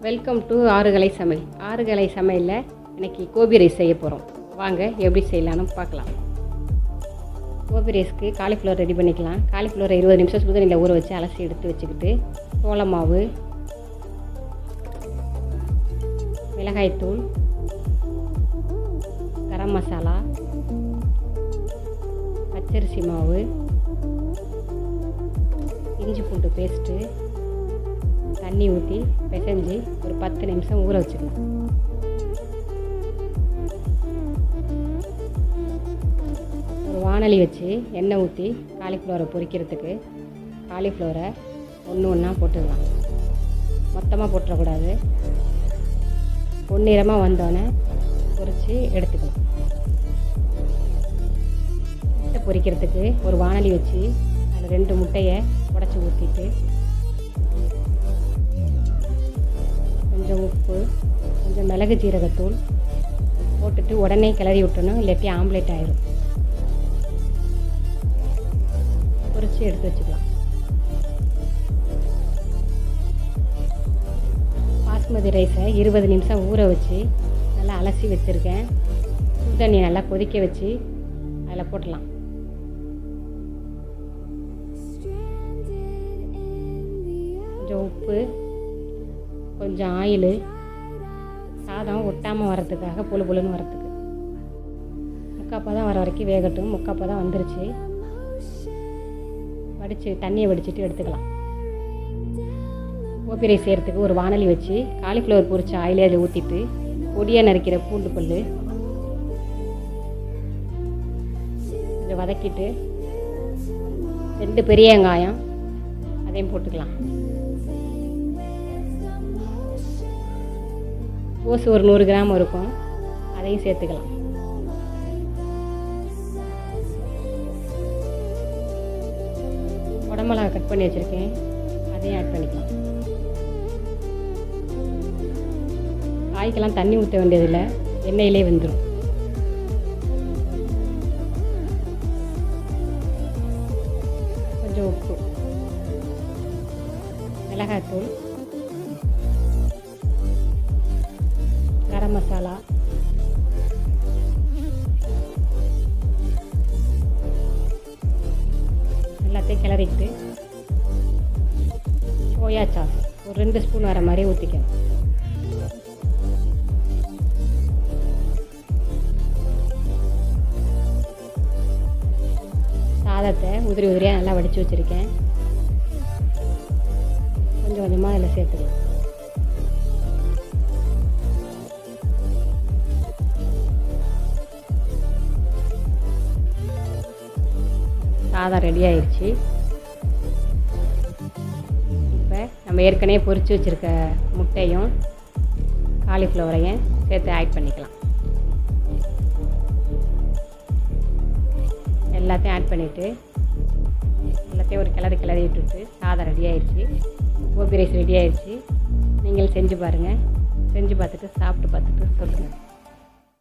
Welcome to ஆறுகலை சமையல். ஆறுகலை சமையலில் இன்றைக்கி கோபி ரைஸ் செய்ய போகிறோம். வாங்க எப்படி செய்யலான்னு பார்க்கலாம். கோபி ரைஸ்க்கு காலிஃப்ளவர் ரெடி பண்ணிக்கலாம். காலிஃப்ளவரை 20 நிமிஷம் சுடுதண்ணியில் ஊற வச்சு அலசி எடுத்து வச்சுக்கிட்டு சோள மாவு, மிளகாய்த்தூள், கரம் மசாலா, பச்சரிசி மாவு, இஞ்சி பூண்டு பேஸ்ட்டு, தண்ணி ஊற்றி பிசைஞ்சு ஒரு 10 நிமிஷம் ஊற வச்சுக்கலாம். ஒரு வாணலி வச்சு எண்ணெய் ஊற்றி காலிஃப்ளவரை பொரிக்கிறதுக்கு காலிஃப்ளவரை ஒன்று ஒன்றா போட்டுக்கலாம். மொத்தமாக போட்டுறக்கூடாது. பொன்னிறமாக வந்தோடனே பொரித்து எடுத்துக்கலாம். முட்டை பொரிக்கிறதுக்கு ஒரு வாணலி வச்சு அதில் 2 முட்டையை உடச்சி ஊற்றிட்டு கொஞ்சம் உப்பு, கொஞ்சம் மிளகு ஜீரகத்தூள் போட்டுட்டு உடனே கிளறி விட்டணும், இல்லாட்டி ஆம்லேட் ஆயிரும். பொரிச்சு எடுத்து வச்சுக்கலாம். பாஸ்மதி ரைஸை 20 நிமிஷம் ஊற வச்சு நல்லா அலசி வச்சுருக்கேன். சுடு தண்ணி நல்லா கொதிக்க வச்சு அதில் போட்டலாம். கொஞ்சம் உப்பு, கொஞ்சம் ஆயிலு, சாதம் ஒட்டாமல் வர்றதுக்காக பொழு பொழுன்னு வரத்துக்கு. முக்காப்பா தான் வர வரைக்கும் வேகட்டும். முக்காப்பா தான் வந்துருச்சு. தண்ணியை வடிச்சிட்டு எடுத்துக்கலாம். கோபி ரைஸ் செய்கிறதுக்கு ஒரு வாணலி வச்சு காலிஃப்ளவர் பொரிச்ச ஆயிலே அதில் ஊற்றிட்டு பொடியாக நறுக்கிற பூண்டு பல் கொஞ்சம் வதக்கிட்டு 2 பெரிய வெங்காயம் அதையும் போட்டுக்கலாம். கோஸ் ஒரு 100 கிராம் இருக்கும், அதையும் சேர்த்துக்கலாம். குடமிளகா கட் பண்ணி வச்சுருக்கேன், அதையும் ஆட் பண்ணிக்கலாம். காய்க்கெல்லாம் தண்ணி ஊற்ற வேண்டியதில்லை, எண்ணெயிலே வெந்துடும். கொஞ்சம் உப்பு, மிளகாய்த்தூள், கரம் மசாலா, எல்லாத்தையும் கிளறிட்டு சோயா சாஸ் ஒரு 2 ஸ்பூன் வர மாதிரி ஊற்றிக்கணும். சாதத்தை உதிரி உதிரியாக நல்லா வடித்து வச்சுருக்கேன். கொஞ்சம் கொஞ்சமாக அதில் சேர்த்துக்கலாம். சாதம் ரெடி ஆயிடுச்சு. இப்போ நம்ம ஏற்கனவே பொரித்து வச்சுருக்க முட்டையும் காலிஃப்ளவரையும் சேர்த்து ஆட் பண்ணிக்கலாம். எல்லாத்தையும் ஆட் பண்ணிவிட்டு எல்லாத்தையும் ஒரு கிளறி விட்டுட்டு சாதம் ரெடி ஆயிடுச்சு. கோபி ரைஸ் ரெடி ஆயிடுச்சு. நீங்கள் செஞ்சு பாருங்கள். செஞ்சு பார்த்துட்டு சாப்பிட்டு பார்த்துட்டு சொல்லுங்கள்.